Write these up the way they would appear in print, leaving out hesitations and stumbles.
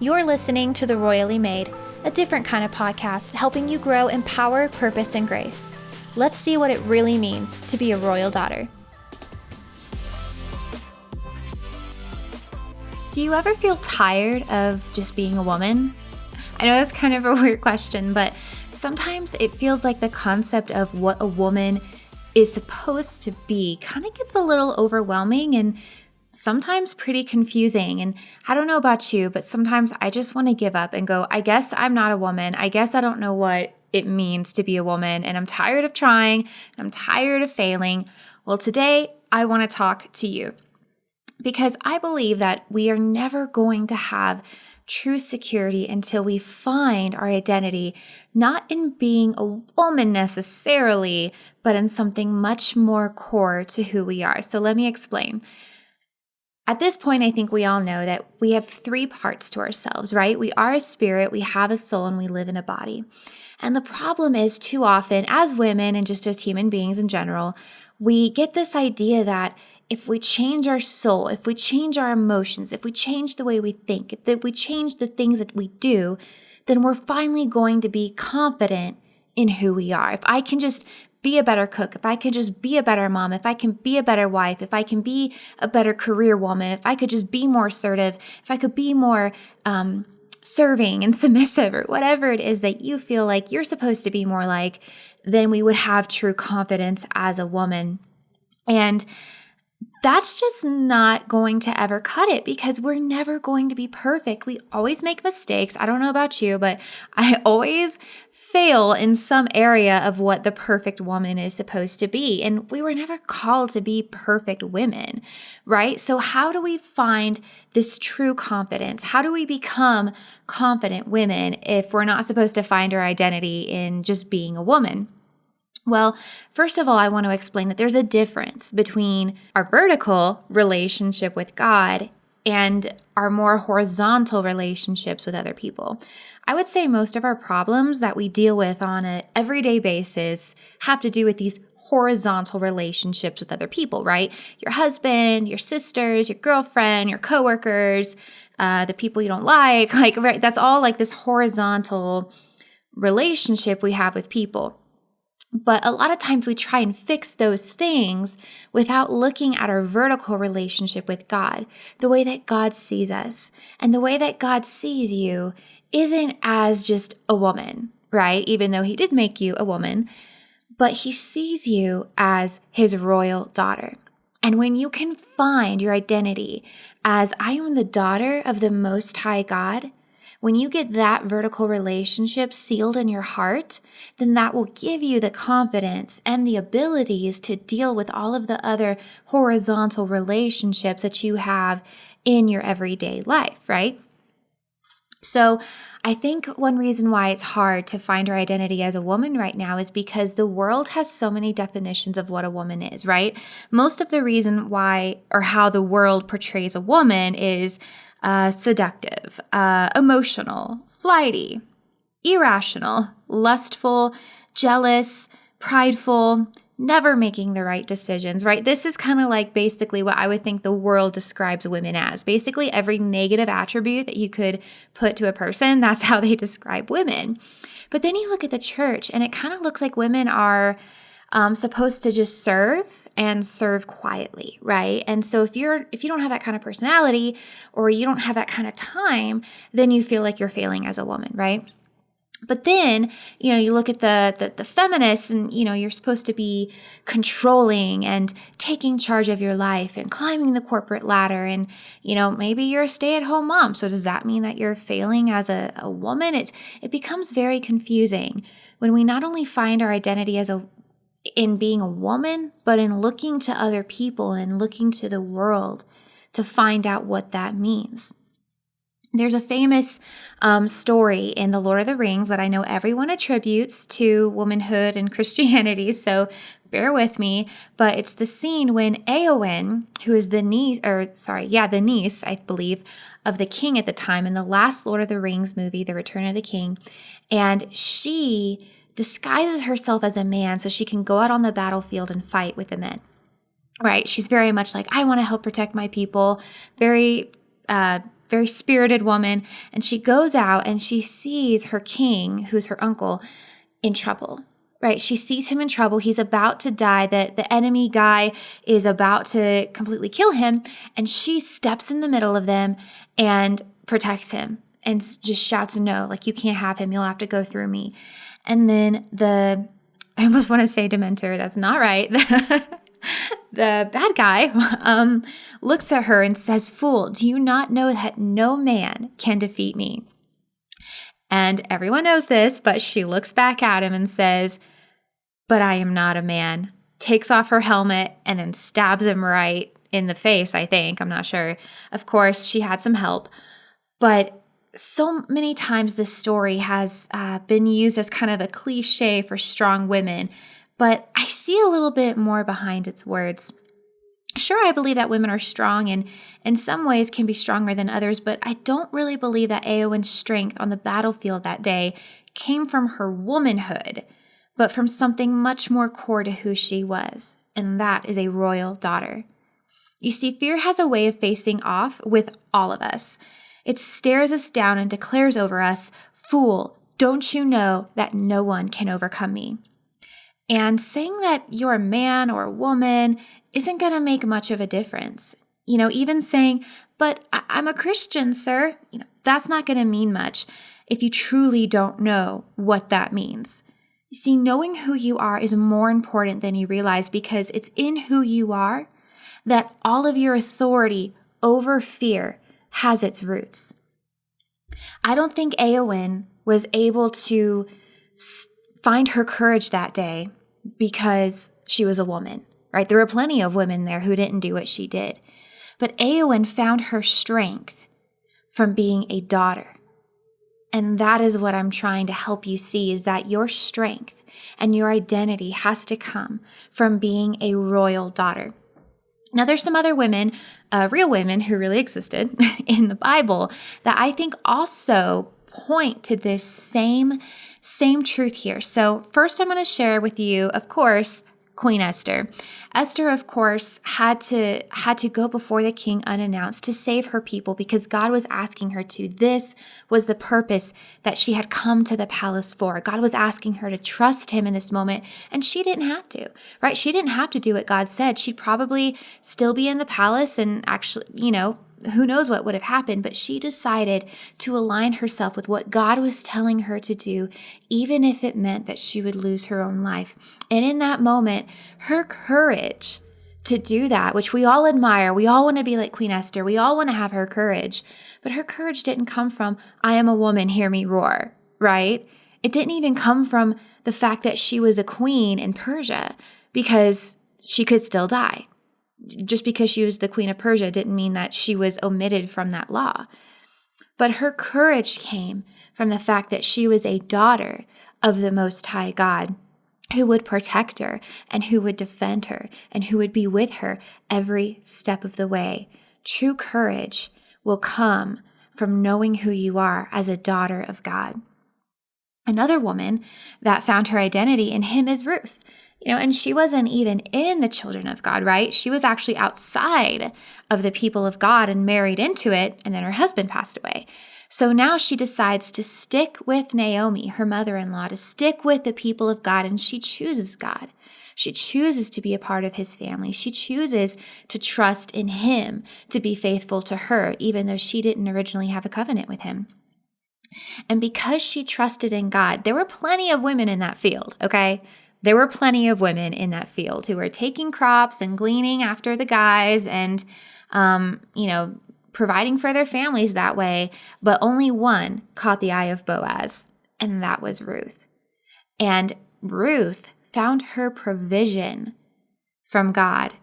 You're listening to The Royally Made, a different kind of podcast helping you grow in power, purpose, and grace. Let's see what it really means to be a royal daughter. Do you ever feel tired of just being a woman? I know that's kind of a weird question, but sometimes it feels like the concept of what a woman is supposed to be kind of gets a little overwhelming and sometimes pretty confusing. And I don't know about you, but sometimes I just want to give up and go, I guess I'm not a woman. I guess I don't know what it means to be a woman. And I'm tired of trying. I'm tired of failing. Well, today I want to talk to you because I believe that we are never going to have true security until we find our identity, not in being a woman necessarily, but in something much more core to who we are. So let me explain. At this point, I think we all know that we have three parts to ourselves, right? We are a spirit, we have a soul, and we live in a body. And the problem is too often, as women and just as human beings in general, we get this idea that if we change our soul, if we change our emotions, if we change the way we think, if we change the things that we do, then we're finally going to be confident in who we are. If I can just be a better cook, if I could just be a better mom, if I can be a better wife, if I can be a better career woman, if I could just be more assertive, if I could be more serving and submissive or whatever it is that you feel like you're supposed to be more like, then we would have true confidence as a woman. And that's just not going to ever cut it because we're never going to be perfect. We always make mistakes. I don't know about you, but I always fail in some area of what the perfect woman is supposed to be. And we were never called to be perfect women, right? So how do we find this true confidence? How do we become confident women if we're not supposed to find our identity in just being a woman? Well, first of all, I want to explain that there's a difference between our vertical relationship with God and our more horizontal relationships with other people. I would say most of our problems that we deal with on an everyday basis have to do with these horizontal relationships with other people, right? Your husband, your sisters, your girlfriend, your coworkers, the people you don't like, right? That's all like this horizontal relationship we have with people. But a lot of times we try and fix those things without looking at our vertical relationship with God, the way that God sees us. And the way that God sees you isn't as just a woman, right? Even though he did make you a woman, but he sees you as his royal daughter. And when you can find your identity as I am the daughter of the Most High God, when you get that vertical relationship sealed in your heart, then that will give you the confidence and the abilities to deal with all of the other horizontal relationships that you have in your everyday life, right? So I think one reason why it's hard to find our identity as a woman right now is because the world has so many definitions of what a woman is, right? Most of the reason why or how the world portrays a woman is seductive, emotional, flighty, irrational, lustful, jealous, prideful, never making the right decisions, right? This is kind of like basically what I would think the world describes women as. Basically, every negative attribute that you could put to a person, that's how they describe women. But then you look at the church and it kind of looks like women are supposed to just serve and serve quietly, right? And so if you don't have that kind of personality or you don't have that kind of time, then you feel like you're failing as a woman, right? But then, you look at the feminists and, you're supposed to be controlling and taking charge of your life and climbing the corporate ladder. And, maybe you're a stay-at-home mom. So does that mean that you're failing as a woman? It becomes very confusing when we not only find our identity in being a woman, but in looking to other people and looking to the world to find out what that means. There's a famous story in The Lord of the Rings that I know everyone attributes to womanhood and Christianity, so bear with me. But it's the scene when Éowyn, who is the niece, I believe, of the king at the time in the last Lord of the Rings movie, The Return of the King, and she disguises herself as a man so she can go out on the battlefield and fight with the men. Right? She's very much like, I want to help protect my people. Very very spirited woman. And she goes out and she sees her king, who's her uncle, in trouble, right? She sees him in trouble. He's about to die. The enemy guy is about to completely kill him. And she steps in the middle of them and protects him and just shouts, no, like, you can't have him. You'll have to go through me. And then I almost want to say Dementor. That's not right. The bad guy looks at her and says, fool, do you not know that no man can defeat me? And everyone knows this, but she looks back at him and says, but I am not a man. Takes off her helmet and then stabs him right in the face, I think. I'm not sure. Of course, she had some help. But so many times this story has been used as kind of a cliche for strong women. But I see a little bit more behind its words. Sure, I believe that women are strong and in some ways can be stronger than others, but I don't really believe that Eowyn's strength on the battlefield that day came from her womanhood, but from something much more core to who she was, and that is a royal daughter. You see, fear has a way of facing off with all of us. It stares us down and declares over us, fool, don't you know that no one can overcome me? And saying that you're a man or a woman isn't going to make much of a difference. Even saying, but I'm a Christian, sir, that's not going to mean much if you truly don't know what that means. You see, knowing who you are is more important than you realize, because it's in who you are that all of your authority over fear has its roots. I don't think Eowyn was able to find her courage that day because she was a woman, right? There were plenty of women there who didn't do what she did. But Eowyn found her strength from being a daughter. And that is what I'm trying to help you see, is that your strength and your identity has to come from being a royal daughter. Now, there's some other women, real women who really existed in the Bible that I think also point to this same truth here. So first I'm going to share with you, of course, Queen Esther. Esther, of course, had to go before the king unannounced to save her people because God was asking her to. This was the purpose that she had come to the palace for. God was asking her to trust him in this moment, and she didn't have to, right? She didn't have to do what God said. She'd probably still be in the palace and actually, who knows what would have happened, but she decided to align herself with what God was telling her to do, even if it meant that she would lose her own life. And in that moment, her courage to do that, which we all admire, we all want to be like Queen Esther, we all want to have her courage, but her courage didn't come from, I am a woman, hear me roar, right? It didn't even come from the fact that she was a queen in Persia, because she could still die. Just because she was the queen of Persia didn't mean that she was omitted from that law. But her courage came from the fact that she was a daughter of the Most High God, who would protect her and who would defend her and who would be with her every step of the way. True courage will come from knowing who you are as a daughter of God. Another woman that found her identity in him is Ruth. And she wasn't even in the children of God, right? She was actually outside of the people of God and married into it, and then her husband passed away. So now she decides to stick with Naomi, her mother-in-law, to stick with the people of God, and she chooses God. She chooses to be a part of his family. She chooses to trust in him, to be faithful to her, even though she didn't originally have a covenant with him. And because she trusted in God, there were plenty of women in that field, okay? There were plenty of women in that field who were taking crops and gleaning after the guys and, providing for their families that way. But only one caught the eye of Boaz, and that was Ruth. And Ruth found her provision from God,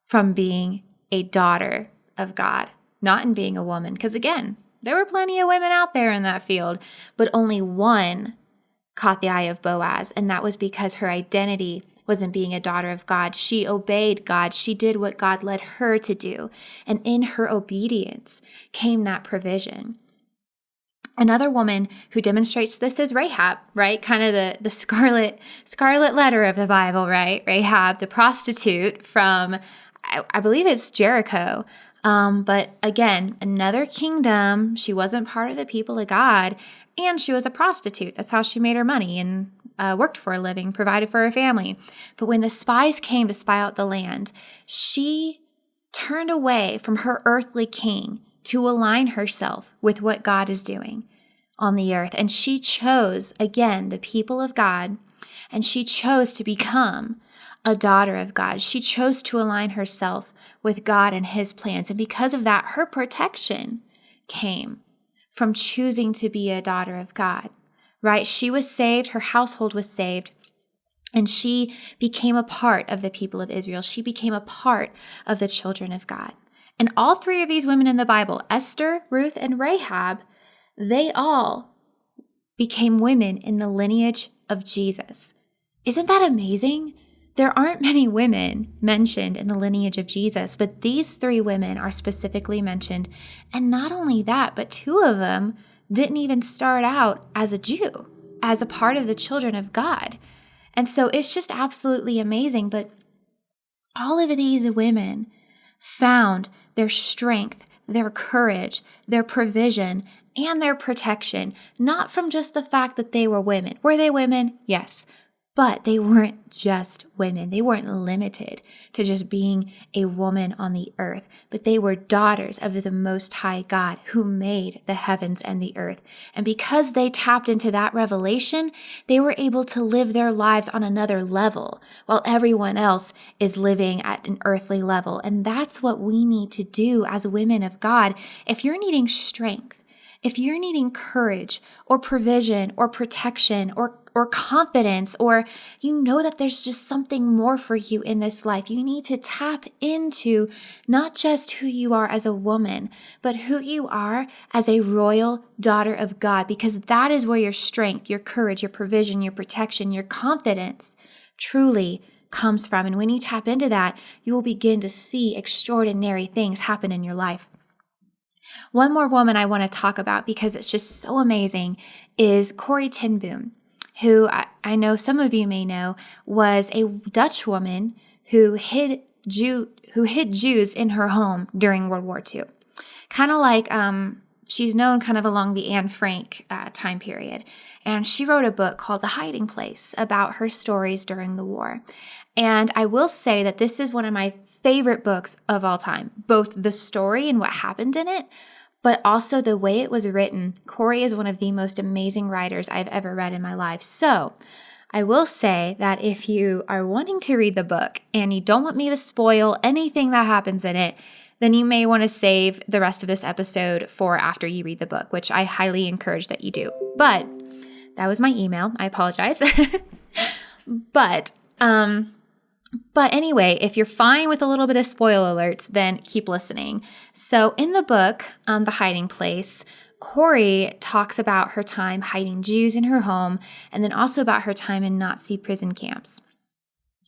from being a daughter of God, not in being a woman. Because again, there were plenty of women out there in that field, but only one caught the eye of Boaz, and that was because her identity wasn't being a daughter of God. She obeyed God. She did what God led her to do, and in her obedience came that provision. Another woman who demonstrates this is Rahab, right? Kind of the scarlet letter of the Bible, right? Rahab, the prostitute from, I believe it's Jericho. But again, another kingdom. She wasn't part of the people of God, and she was a prostitute. That's how she made her money and worked for a living, provided for her family. But when the spies came to spy out the land, she turned away from her earthly king to align herself with what God is doing on the earth. And she chose, again, the people of God, and she chose to become a daughter of God. She chose to align herself with God and his plans. And because of that, her protection came from choosing to be a daughter of God, right? She was saved, her household was saved, and she became a part of the people of Israel. She became a part of the children of God. And all three of these women in the Bible, Esther, Ruth, and Rahab, they all became women in the lineage of Jesus. Isn't that amazing? There aren't many women mentioned in the lineage of Jesus, but these three women are specifically mentioned. And not only that, but two of them didn't even start out as a Jew, as a part of the children of God. And so it's just absolutely amazing. But all of these women found their strength, their courage, their provision, and their protection, not from just the fact that they were women. Were they women? Yes. But they weren't just women. They weren't limited to just being a woman on the earth, but they were daughters of the Most High God who made the heavens and the earth. And because they tapped into that revelation, they were able to live their lives on another level while everyone else is living at an earthly level. And that's what we need to do as women of God. If you're needing strength, if you're needing courage or provision or protection or confidence, or you know that there's just something more for you in this life, you need to tap into not just who you are as a woman, but who you are as a royal daughter of God, because that is where your strength, your courage, your provision, your protection, your confidence truly comes from. And when you tap into that, you will begin to see extraordinary things happen in your life. One more woman I want to talk about because it's just so amazing is Corrie ten Boom, who I know some of you may know was a Dutch woman who hid Jews in her home during World War II. Kind of like she's known kind of along the Anne Frank time period. And she wrote a book called The Hiding Place about her stories during the war. And I will say that this is one of my favorite books of all time, both the story and what happened in it, but also the way it was written. Corrie is one of the most amazing writers I've ever read in my life. So I will say that if you are wanting to read the book and you don't want me to spoil anything that happens in it, then you may want to save the rest of this episode for after you read the book, which I highly encourage that you do. But that was my email. I apologize. But anyway, if you're fine with a little bit of spoiler alerts, then keep listening. So in the book, The Hiding Place, Corrie talks about her time hiding Jews in her home, and then also about her time in Nazi prison camps.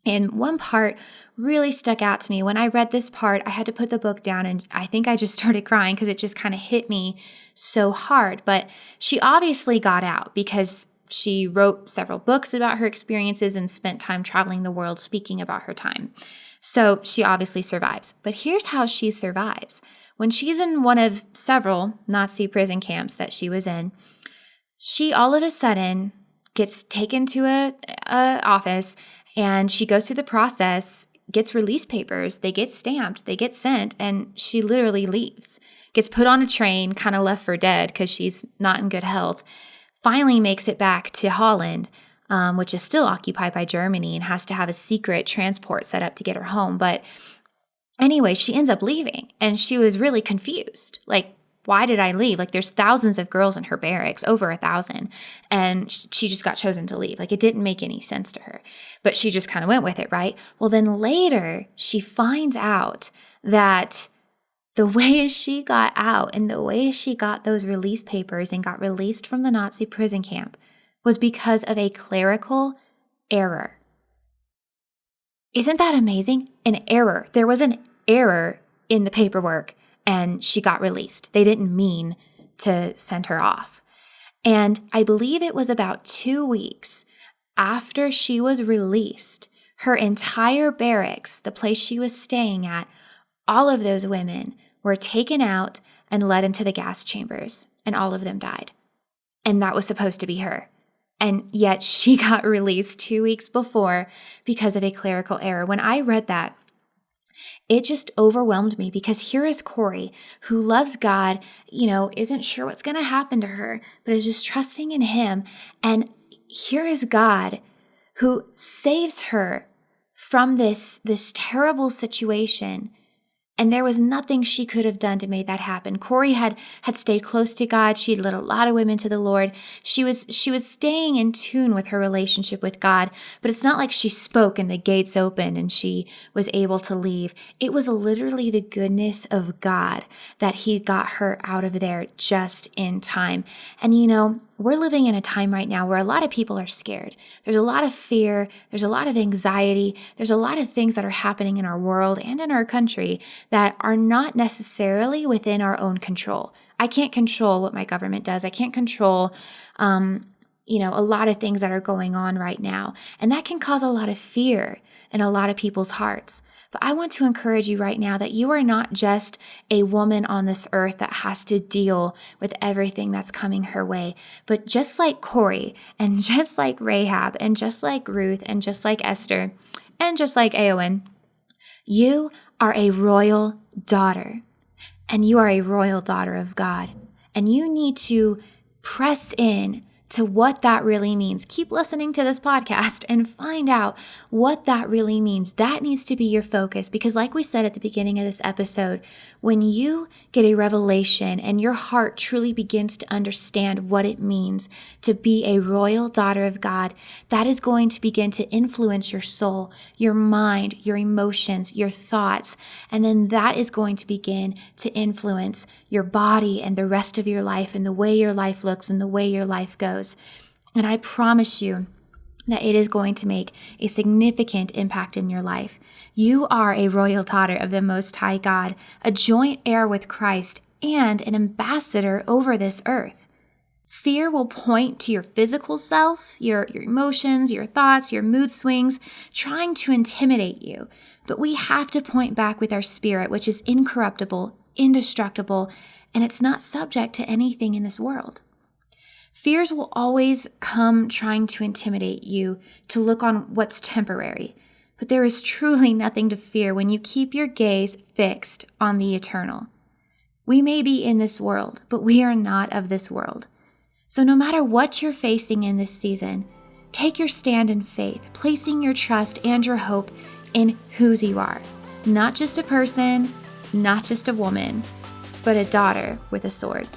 And one part really stuck out to me. When I read this part, I had to put the book down, and I think I just started crying because it just kind of hit me so hard. But she obviously got out because she wrote several books about her experiences and spent time traveling the world speaking about her time. So she obviously survives. But here's how she survives. When she's in one of several Nazi prison camps that she was in, she all of a sudden gets taken to a office, and she goes through the process, gets release papers, they get stamped, they get sent, and she literally leaves. Gets put on a train, kind of left for dead because she's not in good health. Finally makes it back to Holland, which is still occupied by Germany, and has to have a secret transport set up to get her home. But anyway, she ends up leaving, and she was really confused. Like, why did I leave? Like, there's thousands of girls in her barracks, over 1,000, and she just got chosen to leave. Like, it didn't make any sense to her, but she just kind of went with it, right? Well, then later, she finds out that the way she got out and the way she got those release papers and got released from the Nazi prison camp was because of a clerical error. Isn't that amazing? An error. There was an error in the paperwork, and she got released. They didn't mean to send her off. And I believe it was about 2 weeks after she was released, her entire barracks, the place she was staying at, all of those women were taken out and led into the gas chambers, and all of them died. And that was supposed to be her. And yet she got released 2 weeks before because of a clerical error. When I read that, it just overwhelmed me, because here is Corey, who loves God, isn't sure what's going to happen to her, but is just trusting in him. And here is God who saves her from this terrible situation. And there was nothing she could have done to make that happen. Corey had stayed close to God. She had led a lot of women to the Lord. She was staying in tune with her relationship with God, but it's not like she spoke and the gates opened and she was able to leave. It was literally the goodness of God that he got her out of there just in time. And we're living in a time right now where a lot of people are scared. There's a lot of fear. There's a lot of anxiety. There's a lot of things that are happening in our world and in our country that are not necessarily within our own control. I can't control what my government does. I can't control, a lot of things that are going on right now. And that can cause a lot of fear in a lot of people's hearts. But I want to encourage you right now that you are not just a woman on this earth that has to deal with everything that's coming her way. But just like Corey, and just like Rahab, and just like Ruth, and just like Esther, and just like Aowen, you are a royal daughter. And you are a royal daughter of God. And you need to press in to what that really means. Keep listening to this podcast and find out what that really means. That needs to be your focus, because like we said at the beginning of this episode, when you get a revelation and your heart truly begins to understand what it means to be a royal daughter of God, that is going to begin to influence your soul, your mind, your emotions, your thoughts, and then that is going to begin to influence your body and the rest of your life and the way your life looks and the way your life goes. And I promise you that it is going to make a significant impact in your life. You are a royal daughter of the Most High God, a joint heir with Christ, and an ambassador over this earth. Fear will point to your physical self, your emotions, your thoughts, your mood swings, trying to intimidate you. But we have to point back with our spirit, which is incorruptible, indestructible, and it's not subject to anything in this world. Fears will always come trying to intimidate you to look on what's temporary, but there is truly nothing to fear when you keep your gaze fixed on the eternal. We may be in this world, but we are not of this world. So no matter what you're facing in this season, take your stand in faith, placing your trust and your hope in whose you are. Not just a person, not just a woman, but a daughter with a sword.